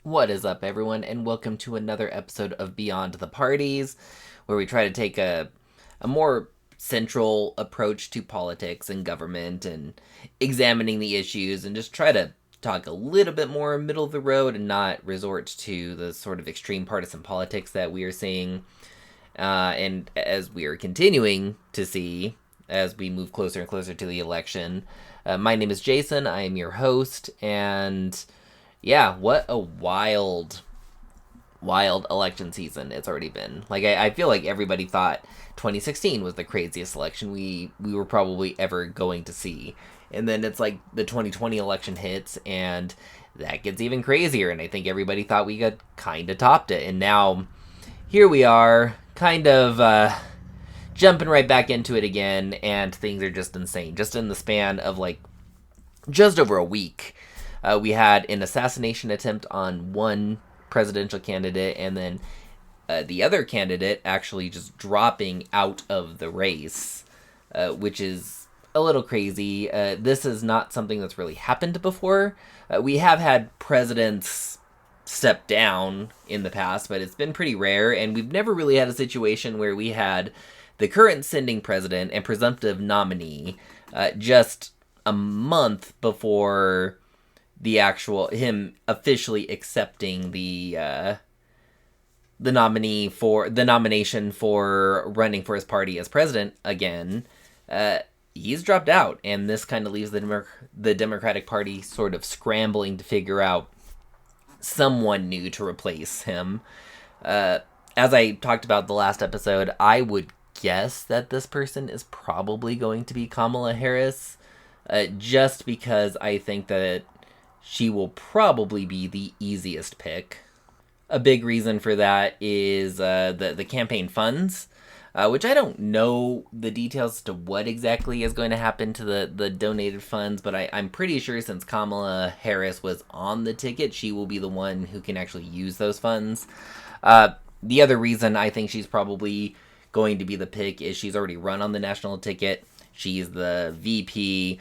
What is up, everyone, and welcome to another episode of Beyond the Parties, where we try to take a more central approach to politics and government and examining the issues and just try to talk a little bit more middle of the road and not resort to the sort of extreme partisan politics that we are seeing and as we are continuing to see as we move closer and closer to the election. My name is Jason. I am your host, and yeah, what a wild election season it's already been. Like, I feel like everybody thought 2016 was the craziest election we were probably ever going to see. And then it's like the 2020 election hits, and that gets even crazier. And I think everybody thought we got kind of topped it. And now here we are, kind of jumping right back into it again, and things are just insane. Just in the span of like just over a week, we had an assassination attempt on one presidential candidate, and then the other candidate actually just dropping out of the race, which is a little crazy. This is not something that's really happened before. We have had presidents step down in the past, but it's been pretty rare, and we've never really had a situation where we had the current sitting president and presumptive nominee just a month before the actual him officially accepting the nomination for running for his party as president again. He's dropped out, and this kind of leaves the Democratic Party sort of scrambling to figure out someone new to replace him. As I talked about the last episode, I would guess that this person is probably going to be Kamala Harris, just because I think that she will probably be the easiest pick. A big reason for that is the campaign funds, which I don't know the details as to what exactly is going to happen to the donated funds, but I'm pretty sure since Kamala Harris was on the ticket, she will be the one who can actually use those funds. The other reason I think she's probably going to be the pick is she's already run on the national ticket. She's the VP.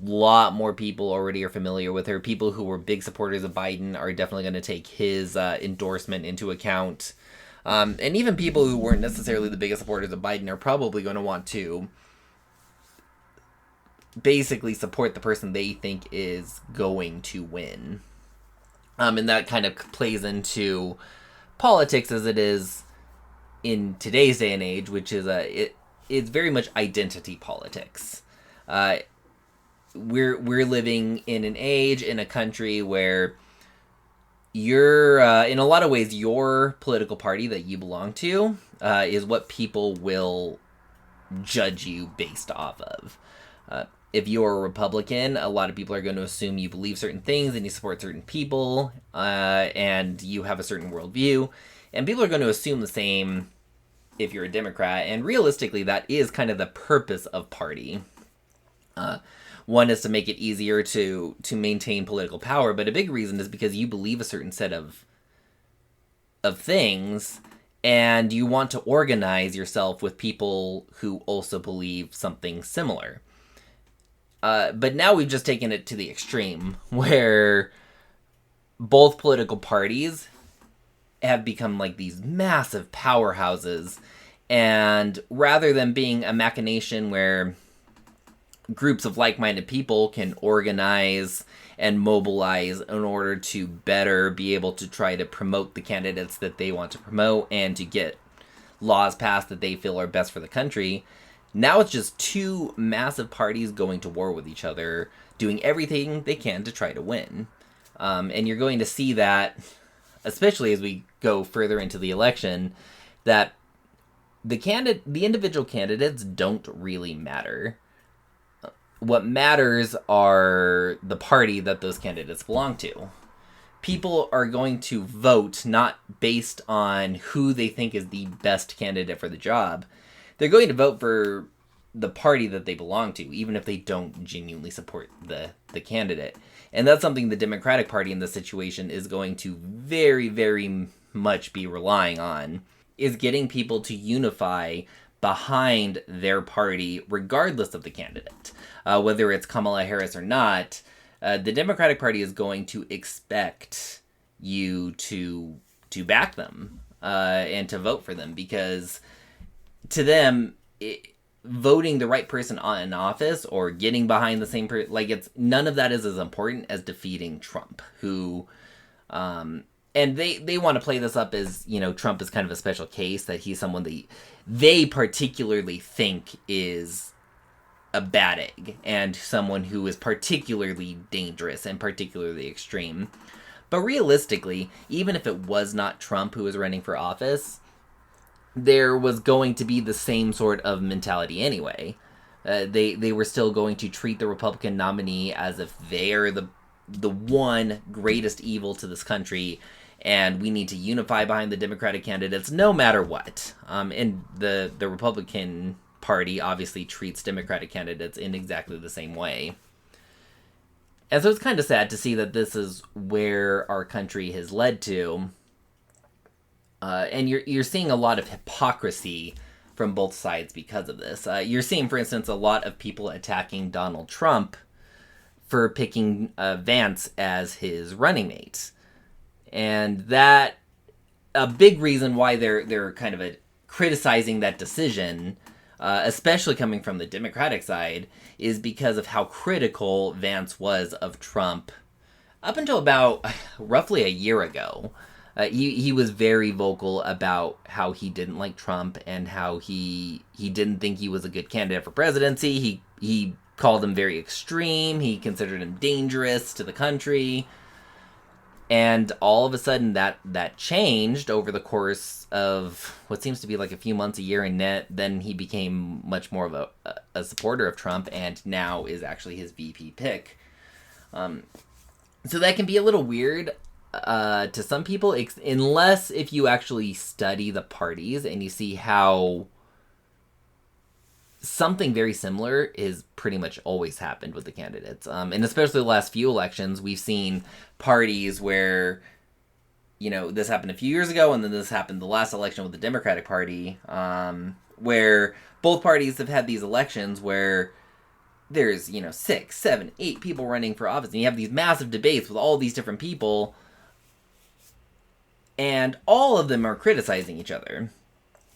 Lot more people already are familiar with her. People who were big supporters of Biden are definitely going to take his endorsement into account. And even people who weren't necessarily the biggest supporters of Biden are probably going to want to basically support the person they think is going to win. And that kind of plays into politics as it is in today's day and age, which is it's very much identity politics. We're living in an age, in a country where you're in a lot of ways your political party that you belong to is what people will judge you based off of. If you're a Republican, a lot of people are going to assume you believe certain things and you support certain people, and you have a certain worldview, and people are going to assume the same if you're a Democrat. And realistically, that is kind of the purpose of party. One is to make it easier to maintain political power, but a big reason is because you believe a certain set of things, and you want to organize yourself with people who also believe something similar. But now we've just taken it to the extreme, where both political parties have become like these massive powerhouses, and rather than being a machination where groups of like-minded people can organize and mobilize in order to better be able to try to promote the candidates that they want to promote and to get laws passed that they feel are best for the country. Now it's just two massive parties going to war with each other, doing everything they can to try to win. And you're going to see that, especially as we go further into the election, that the individual candidates don't really matter. What matters are the party that those candidates belong to. People are going to vote not based on who they think is the best candidate for the job. They're going to vote for the party that they belong to, even if they don't genuinely support the candidate. And that's something the Democratic Party in this situation is going to very, very much be relying on, is getting people to unify behind their party regardless of the candidate. Whether it's Kamala Harris or not, the Democratic Party is going to expect you to back them and to vote for them, because to them, voting the right person in office or getting behind the same person, like, it's none of that is as important as defeating Trump, who and they want to play this up as, Trump is kind of a special case, that he's someone that they particularly think is a bad egg and someone who is particularly dangerous and particularly extreme. But realistically, even if it was not Trump who was running for office, there was going to be the same sort of mentality anyway. They were still going to treat the Republican nominee as if they are the one greatest evil to this country, and we need to unify behind the Democratic candidates no matter what. And the Republican Party obviously treats Democratic candidates in exactly the same way. And so it's kind of sad to see that this is where our country has led to. And you're seeing a lot of hypocrisy from both sides because of this. You're seeing, for instance, a lot of people attacking Donald Trump for picking Vance as his running mate. And that, a big reason why they're kind of criticizing that decision, especially coming from the Democratic side, is because of how critical Vance was of Trump up until about roughly a year ago. He was very vocal about how he didn't like Trump and how he didn't think he was a good candidate for presidency. He called him very extreme. He considered him dangerous to the country. And all of a sudden that changed over the course of what seems to be like a few months, a year, and then he became much more of a supporter of Trump, and now is actually his VP pick. So that can be a little weird to some people, unless if you actually study the parties and you see how something very similar is pretty much always happened with the candidates. And especially the last few elections, we've seen parties where, this happened a few years ago, and then this happened the last election with the Democratic Party, where both parties have had these elections where there's, 6, 7, 8 people running for office, and you have these massive debates with all these different people, and all of them are criticizing each other.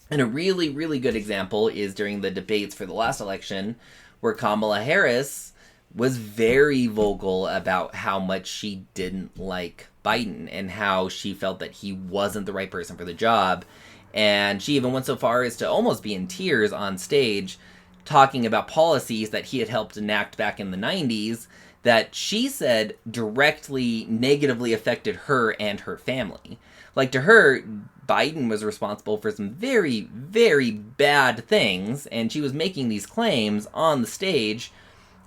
And a really, really good example is during the debates for the last election, where Kamala Harris was very vocal about how much she didn't like Biden and how she felt that he wasn't the right person for the job. And she even went so far as to almost be in tears on stage talking about policies that he had helped enact back in the 90s that she said directly negatively affected her and her family. Like, to her, Biden was responsible for some very, very bad things, and she was making these claims on the stage,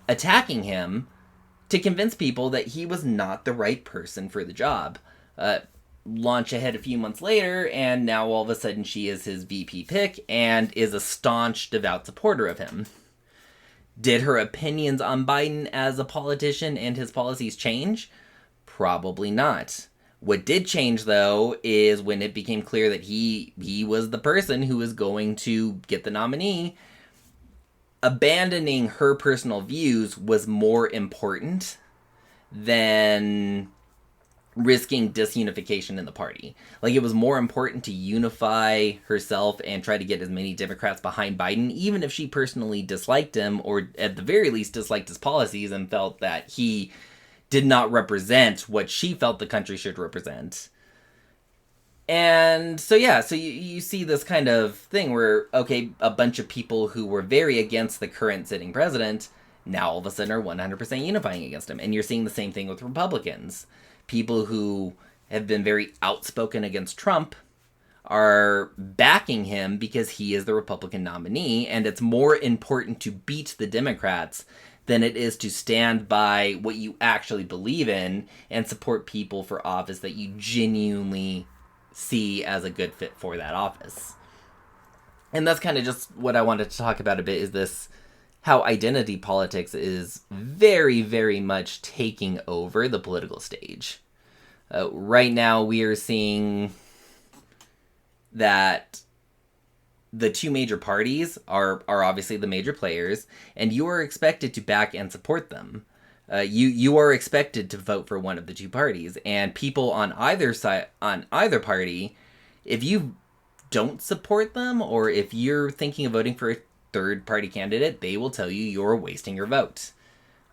attacking him, to convince people that he was not the right person for the job. Launch ahead a few months later, and now all of a sudden she is his VP pick, and is a staunch, devout supporter of him. Did her opinions on Biden as a politician and his policies change? Probably not. What did change, though, is when it became clear that he was the person who was going to get the nominee, abandoning her personal views was more important than risking disunification in the party. Like, it was more important to unify herself and try to get as many Democrats behind Biden, even if she personally disliked him, or at the very least disliked his policies and felt that he did not represent what she felt the country should represent. And so, yeah, so you see this kind of thing where, okay, a bunch of people who were very against the current sitting president now all of a sudden are 100% unifying against him. And you're seeing the same thing with Republicans. People who have been very outspoken against Trump are backing him because he is the Republican nominee, and it's more important to beat the Democrats than it is to stand by what you actually believe in and support people for office that you genuinely see as a good fit for that office. And that's kind of just what I wanted to talk about a bit, is this, how identity politics is very, very much taking over the political stage. Right now we are seeing that the two major parties are obviously the major players, and you are expected to back and support them. You are expected to vote for one of the two parties, and people on either party, if you don't support them, or if you're thinking of voting for a third party candidate, they will tell you you're wasting your vote.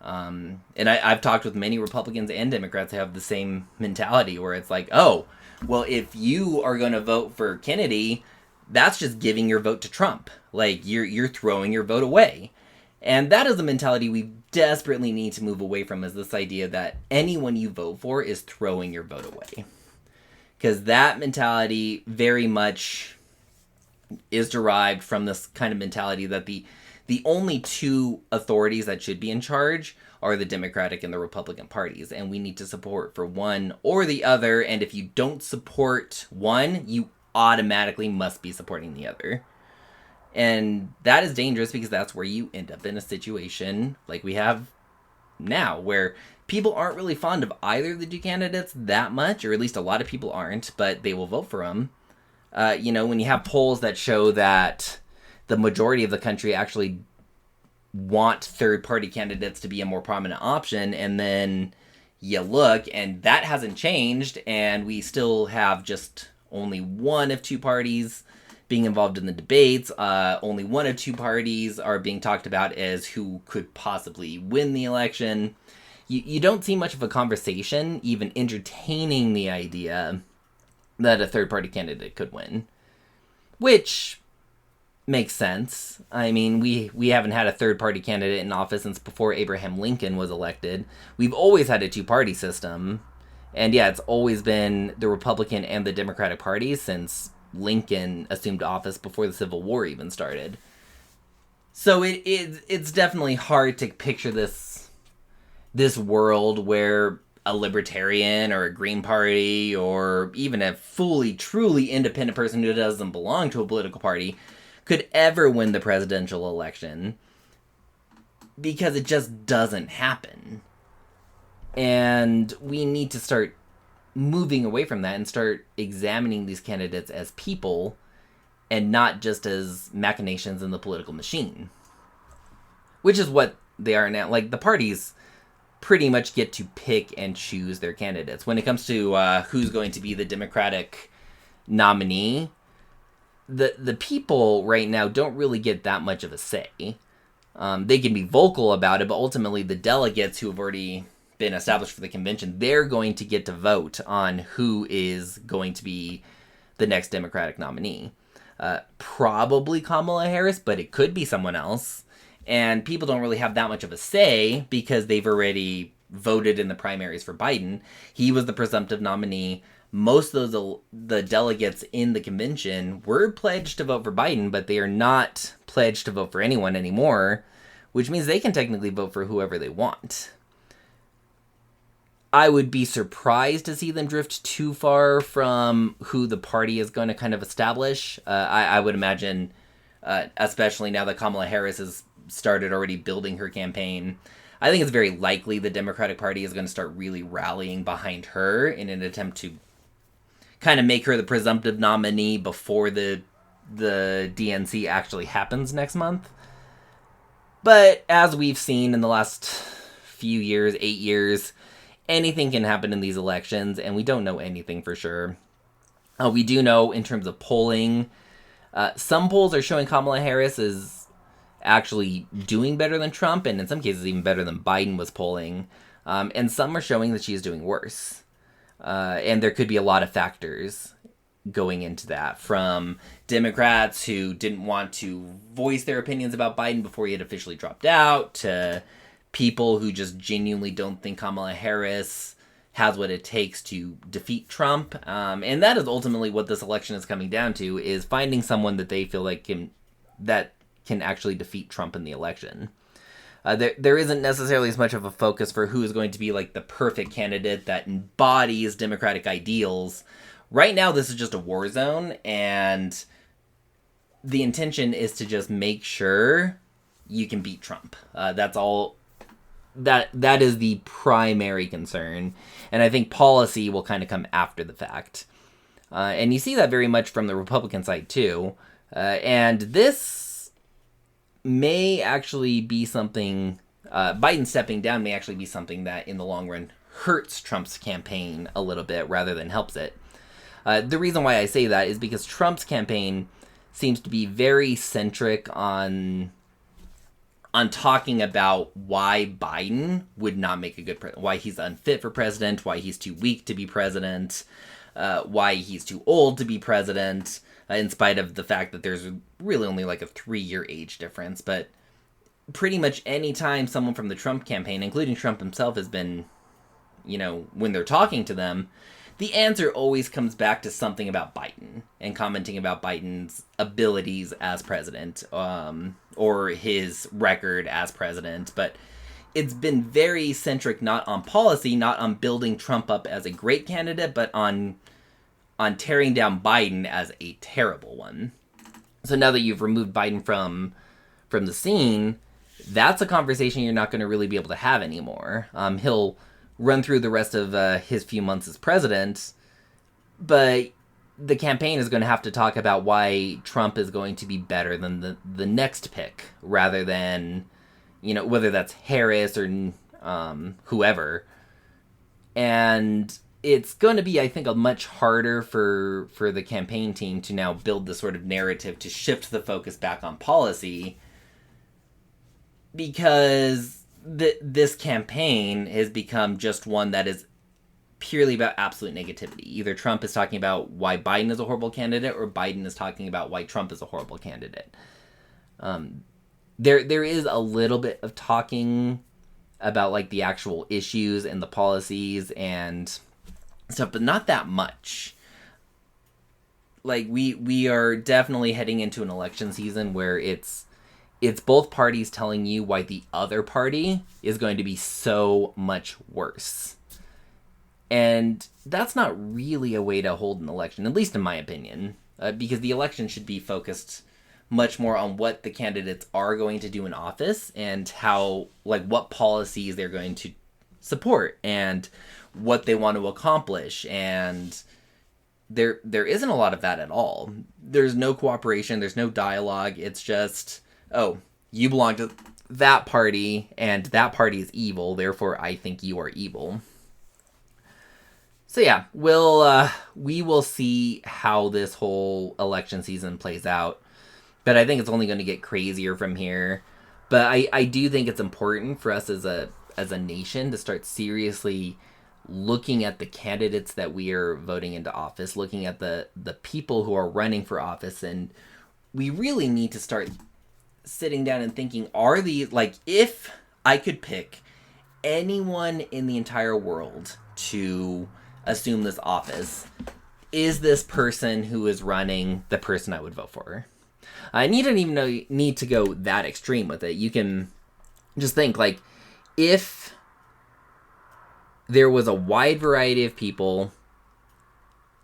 And I've talked with many Republicans and Democrats who have the same mentality, where it's like, oh, well, if you are going to vote for Kennedy, that's just giving your vote to Trump. Like, you're throwing your vote away. And that is a mentality we desperately need to move away from, is this idea that anyone you vote for is throwing your vote away. Because that mentality very much is derived from this kind of mentality that the only two authorities that should be in charge are the Democratic and the Republican parties, and we need to support for one or the other, and if you don't support one, you automatically must be supporting the other. And that is dangerous, because that's where you end up in a situation like we have now, where people aren't really fond of either of the two candidates that much, or at least a lot of people aren't, but they will vote for them. When you have polls that show that the majority of the country actually want third-party candidates to be a more prominent option, and then you look, and that hasn't changed, and we still have just only one of two parties being involved in the debates. Only one of two parties are being talked about as who could possibly win the election. You don't see much of a conversation even entertaining the idea that a third-party candidate could win, which makes sense. I mean, we haven't had a third-party candidate in office since before Abraham Lincoln was elected. We've always had a two-party system, and yeah, it's always been the Republican and the Democratic parties since Lincoln assumed office, before the Civil War even started. So it's definitely hard to picture this world where a libertarian or a Green Party, or even a fully, truly independent person who doesn't belong to a political party, could ever win the presidential election, because it just doesn't happen. And we need to start moving away from that and start examining these candidates as people and not just as machinations in the political machine, which is what they are now. Like, the parties pretty much get to pick and choose their candidates. When it comes to who's going to be the Democratic nominee, the people right now don't really get that much of a say. They can be vocal about it, but ultimately the delegates who have already been established for the convention, they're going to get to vote on who is going to be the next Democratic nominee. Probably Kamala Harris, but it could be someone else. And people don't really have that much of a say because they've already voted in the primaries for Biden. He was the presumptive nominee. Most of the delegates in the convention were pledged to vote for Biden, but they are not pledged to vote for anyone anymore, which means they can technically vote for whoever they want. I would be surprised to see them drift too far from who the party is going to kind of establish. I would imagine, especially now that Kamala Harris has started already building her campaign, I think it's very likely the Democratic Party is going to start really rallying behind her in an attempt to kind of make her the presumptive nominee before the DNC actually happens next month. But as we've seen in the last few years, 8 years, anything can happen in these elections, and we don't know anything for sure. We do know in terms of polling, some polls are showing Kamala Harris is actually doing better than Trump, and in some cases even better than Biden was polling. And some are showing that she's doing worse. And there could be a lot of factors going into that, from Democrats who didn't want to voice their opinions about Biden before he had officially dropped out, to people who just genuinely don't think Kamala Harris has what it takes to defeat Trump. And that is ultimately what this election is coming down to, is finding someone that they feel like can actually defeat Trump in the election. There isn't necessarily as much of a focus for who is going to be like the perfect candidate that embodies Democratic ideals. Right now, this is just a war zone, and the intention is to just make sure you can beat Trump. That's all. That is the primary concern, and I think policy will kind of come after the fact. And you see that very much from the Republican side too. And this may actually be something Biden stepping down may actually be something that in the long run hurts Trump's campaign a little bit rather than helps it. The reason why I say that is because Trump's campaign seems to be very centric on talking about why Biden would not make a good president, why he's unfit for president, why he's too weak to be president, why he's too old to be president, in spite of the fact that there's really only like a 3-year age difference. But pretty much any time someone from the Trump campaign, including Trump himself, has been, when they're talking to them, the answer always comes back to something about Biden and commenting about Biden's abilities as president, or his record as president. But it's been very centric not on policy, not on building Trump up as a great candidate, but on tearing down Biden as a terrible one. So now that you've removed Biden from the scene, that's a conversation you're not going to really be able to have anymore. He'll run through the rest of his few months as president, but the campaign is going to have to talk about why Trump is going to be better than the next pick, rather than, whether that's Harris or whoever. And it's going to be, I think, a much harder for the campaign team to now build this sort of narrative to shift the focus back on policy, because this campaign has become just one that is purely about absolute negativity. Either Trump is talking about why Biden is a horrible candidate, or Biden is talking about why Trump is a horrible candidate. There is a little bit of talking about like the actual issues and the policies and stuff, but not that much. Like we are definitely heading into an election season where it's both parties telling you why the other party is going to be so much worse. And that's not really a way to hold an election, at least in my opinion, because the election should be focused much more on what the candidates are going to do in office and how, like, what policies they're going to support and what they want to accomplish. And there isn't a lot of that at all. There's no cooperation. There's no dialogue. It's just, oh, you belong to that party, and that party is evil, therefore I think you are evil. So yeah, we will see how this whole election season plays out, but I think it's only going to get crazier from here. But I do think it's important for us as a nation to start seriously looking at the candidates that we are voting into office, looking at the people who are running for office, and we really need to start sitting down and thinking, if I could pick anyone in the entire world to assume this office, is this person who is running the person I would vote for? And you don't even need to go that extreme with it. You can just think, like, if there was a wide variety of people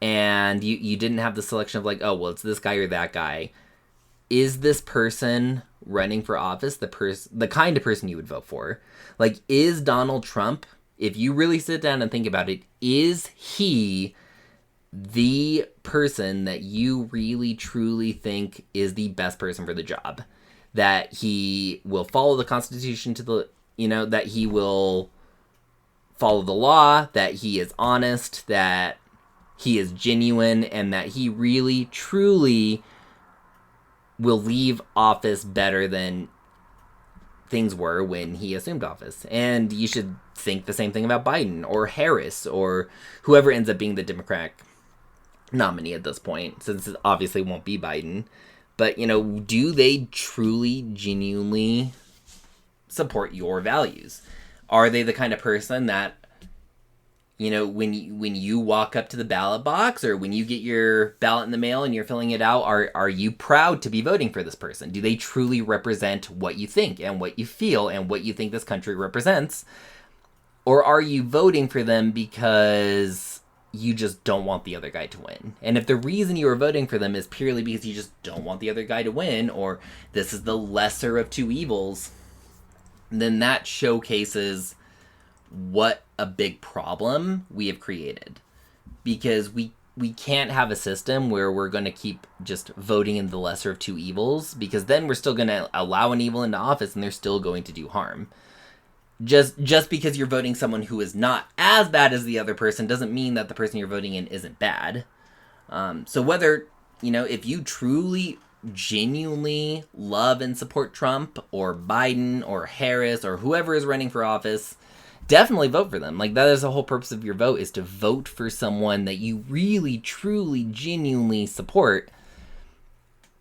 and you didn't have the selection of like, oh, well, it's this guy or that guy, is this person running for office the kind of person you would vote for? Like, is Donald Trump, if you really sit down and think about it, is he the person that you really truly think is the best person for the job? That he will follow the Constitution that he will follow the law, that he is honest, that he is genuine, and that he really, truly will leave office better than things were when he assumed office. And you should think the same thing about Biden or Harris or whoever ends up being the Democratic nominee at this point, since it obviously won't be Biden. But, do they truly, genuinely support your values? Are they the kind of person that, when you walk up to the ballot box, or when you get your ballot in the mail and you're filling it out, are you proud to be voting for this person? Do they truly represent what you think and what you feel and what you think this country represents? Or are you voting for them because you just don't want the other guy to win? And if the reason you are voting for them is purely because you just don't want the other guy to win, or this is the lesser of two evils, then that showcases what a big problem we have created. Because we can't have a system where we're going to keep just voting in the lesser of two evils, because then we're still going to allow an evil into office and they're still going to do harm. Just because you're voting someone who is not as bad as the other person doesn't mean that the person you're voting in isn't bad. So whether, if you truly, genuinely love and support Trump or Biden or Harris or whoever is running for office, definitely vote for them. Like, that is the whole purpose of your vote, is to vote for someone that you really, truly, genuinely support.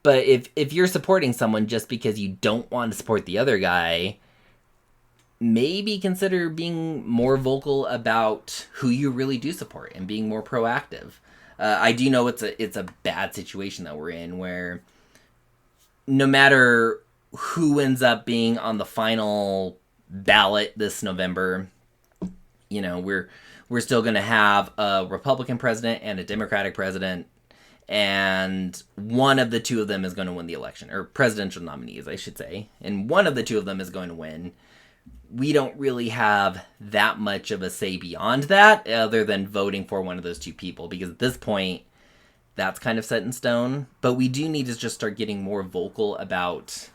But if you're supporting someone just because you don't want to support the other guy, maybe consider being more vocal about who you really do support and being more proactive. I do know it's a bad situation that we're in, where no matter who ends up being on the final ballot this November, we're still going to have a Republican president and a Democratic president, and one of the two of them is going to win the election, or presidential nominees, I should say, and one of the two of them is going to win. We don't really have that much of a say beyond that, other than voting for one of those two people, because at this point, that's kind of set in stone. But we do need to just start getting more vocal about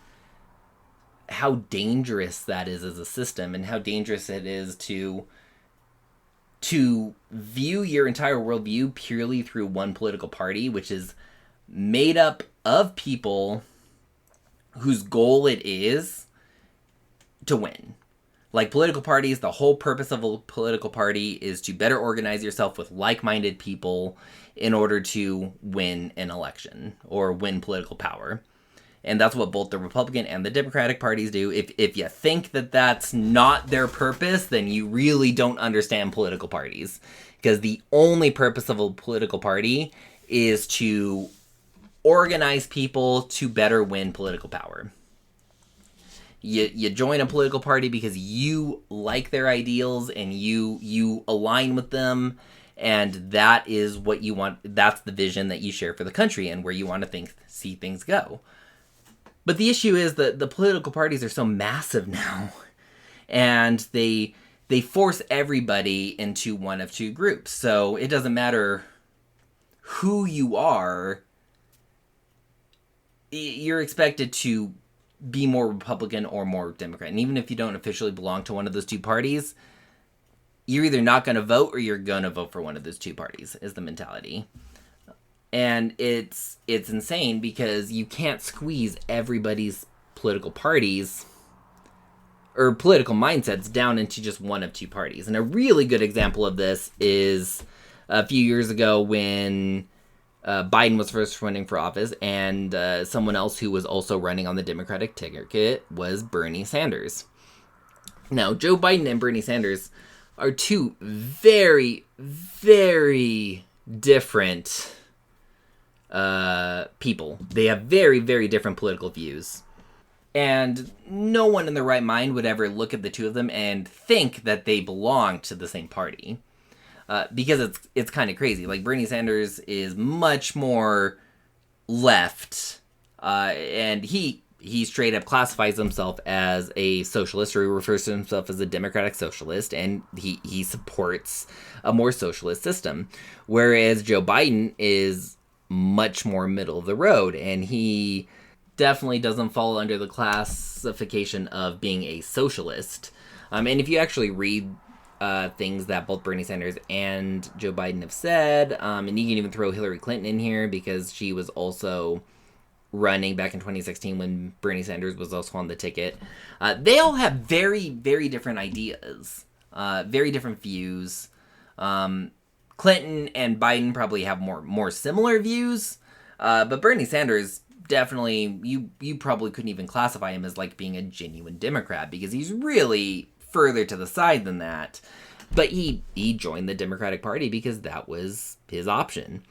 how dangerous that is as a system, and how dangerous it is to view your entire worldview purely through one political party, which is made up of people whose goal it is to win. Like, political parties, the whole purpose of a political party is to better organize yourself with like-minded people in order to win an election or win political power. And that's what both the Republican and the Democratic parties do. If you think that that's not their purpose, then you really don't understand political parties. Because the only purpose of a political party is to organize people to better win political power. You join a political party because you like their ideals and you align with them, and that is what you want. That's the vision that you share for the country and where you want to see things go. But the issue is that the political parties are so massive now, and they force everybody into one of two groups. So it doesn't matter who you are, you're expected to be more Republican or more Democrat. And even if you don't officially belong to one of those two parties, you're either not going to vote or you're going to vote for one of those two parties, is the mentality. And it's insane, because you can't squeeze everybody's political parties or political mindsets down into just one of two parties. And a really good example of this is a few years ago when Biden was first running for office, and someone else who was also running on the Democratic ticket was Bernie Sanders. Now, Joe Biden and Bernie Sanders are two very, very different people. They have very, very different political views. And no one in their right mind would ever look at the two of them and think that they belong to the same party. Because it's kind of crazy. Like, Bernie Sanders is much more left, and he straight up classifies himself as a socialist, or he refers to himself as a democratic socialist, and he supports a more socialist system. Whereas Joe Biden is much more middle of the road, and he definitely doesn't fall under the classification of being a socialist. And if you actually read things that both Bernie Sanders and Joe Biden have said, and you can even throw Hillary Clinton in here, because she was also running back in 2016 when Bernie Sanders was also on the ticket. They all have very, very different ideas, very different views. Clinton and Biden probably have more similar views, but Bernie Sanders definitely, you probably couldn't even classify him as like being a genuine Democrat, because he's really further to the side than that. But he joined the Democratic Party because that was his option.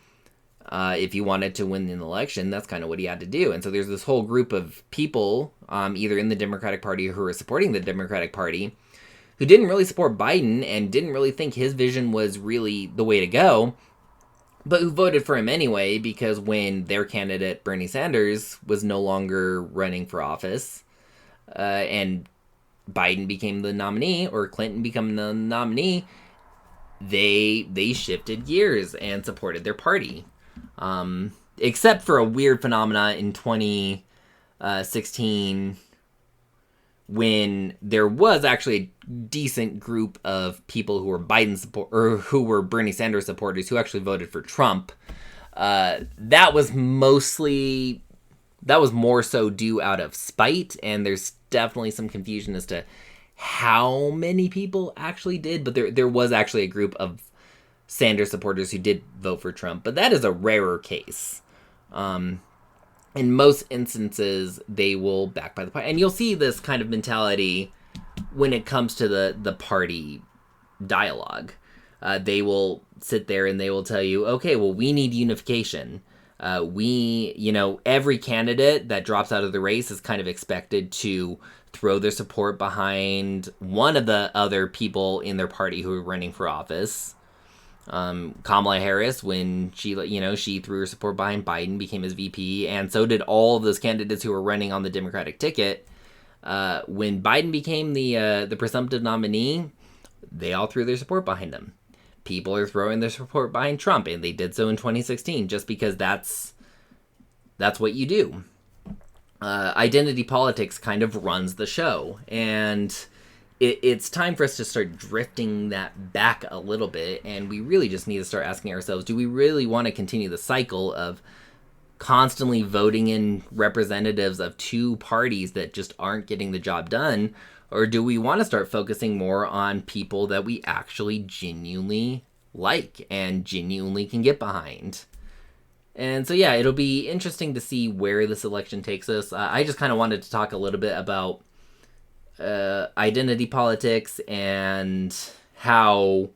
If he wanted to win an election, that's kind of what he had to do. And so there's this whole group of people, either in the Democratic Party or who are supporting the Democratic Party, who didn't really support Biden and didn't really think his vision was really the way to go, but who voted for him anyway, because when their candidate, Bernie Sanders, was no longer running for office, and Biden became the nominee, or Clinton became the nominee, they shifted gears and supported their party. Except for a weird phenomena in 2016 when there was actually a decent group of people who were Biden support or who were Bernie Sanders supporters who actually voted for Trump, that was more so due out of spite, and there's definitely some confusion as to how many people actually did, but there was actually a group of Sanders supporters who did vote for Trump, but that is a rarer case. In most instances, they will back by the party. And you'll see this kind of mentality when it comes to the party dialogue. They will sit there and they will tell you, okay, well, we need unification. Every candidate that drops out of the race is kind of expected to throw their support behind one of the other people in their party who are running for office. Kamala Harris, when she threw her support behind Biden, became his VP, and so did all of those candidates who were running on the Democratic ticket. When Biden became the presumptive nominee, they all threw their support behind him. People are throwing their support behind Trump, and they did so in 2016, just because that's what you do. Identity politics kind of runs the show, and it's time for us to start drifting that back a little bit, and we really just need to start asking ourselves, do we really want to continue the cycle of constantly voting in representatives of two parties that just aren't getting the job done, or do we want to start focusing more on people that we actually genuinely like and genuinely can get behind? And so, yeah, it'll be interesting to see where this election takes us. I just kind of wanted to talk a little bit about identity politics and how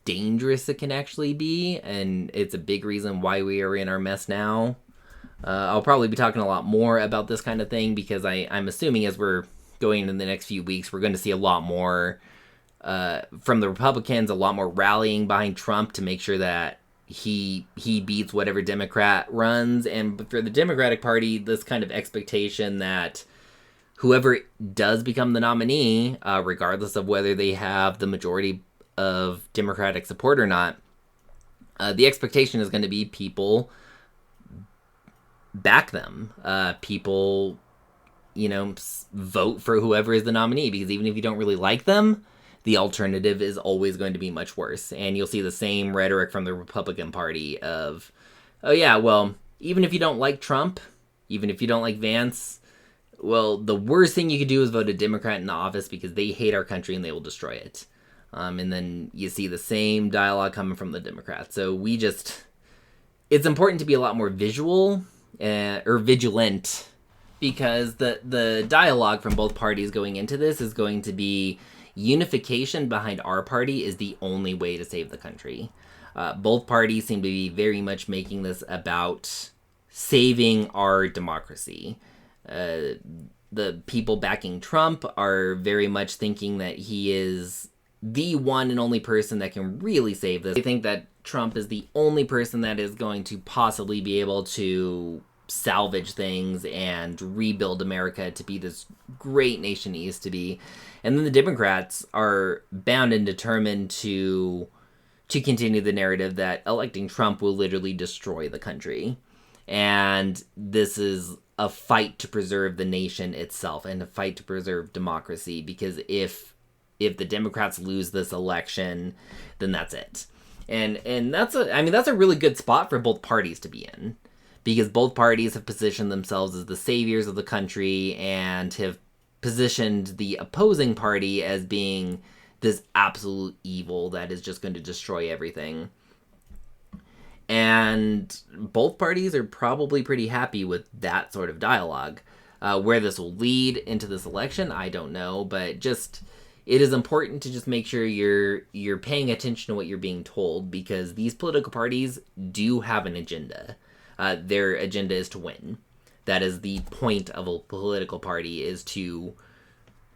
dangerous it can actually be, and it's a big reason why we are in our mess now. I'll probably be talking a lot more about this kind of thing because I'm assuming as we're going into the next few weeks, we're going to see a lot more from the Republicans, a lot more rallying behind Trump to make sure that he beats whatever Democrat runs, and for the Democratic Party, this kind of expectation that whoever does become the nominee, regardless of whether they have the majority of Democratic support or not, the expectation is going to be people back them. People, vote for whoever is the nominee, because even if you don't really like them, the alternative is always going to be much worse. And you'll see the same rhetoric from the Republican Party of, oh yeah, well, even if you don't like Trump, even if you don't like Vance, well, the worst thing you could do is vote a Democrat in the office because they hate our country and they will destroy it. And then you see the same dialogue coming from the Democrats. So it's important to be a lot more visual or vigilant, because the dialogue from both parties going into this is going to be unification behind our party is the only way to save the country. Both parties seem to be very much making this about saving our democracy. The people backing Trump are very much thinking that he is the one and only person that can really save this. They think that Trump is the only person that is going to possibly be able to salvage things and rebuild America to be this great nation it used to be. And then the Democrats are bound and determined to continue the narrative that electing Trump will literally destroy the country. And this is a fight to preserve the nation itself and a fight to preserve democracy, because if the Democrats lose this election, then that's it. And that's a really good spot for both parties to be in, because both parties have positioned themselves as the saviors of the country and have positioned the opposing party as being this absolute evil that is just going to destroy everything. And both parties are probably pretty happy with that sort of dialogue. Where this will lead into this election, I don't know, but just it is important to just make sure you're paying attention to what you're being told, because these political parties do have an agenda. Their agenda is to win. That is the point of a political party, is to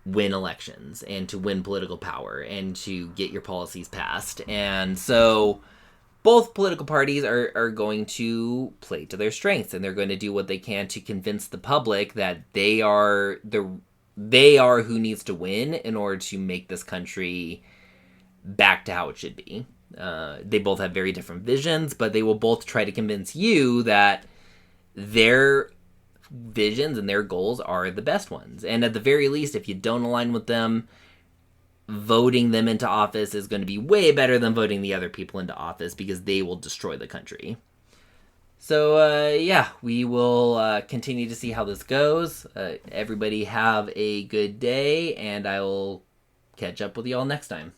win elections and to win political power and to get your policies passed. And so both political parties are going to play to their strengths, and they're going to do what they can to convince the public that they are who needs to win in order to make this country back to how it should be. They both have very different visions, but they will both try to convince you that their visions and their goals are the best ones. And at the very least, if you don't align with them, voting them into office is going to be way better than voting the other people into office, because they will destroy the country. So, yeah, we will continue to see how this goes. Everybody have a good day, and I will catch up with you all next time.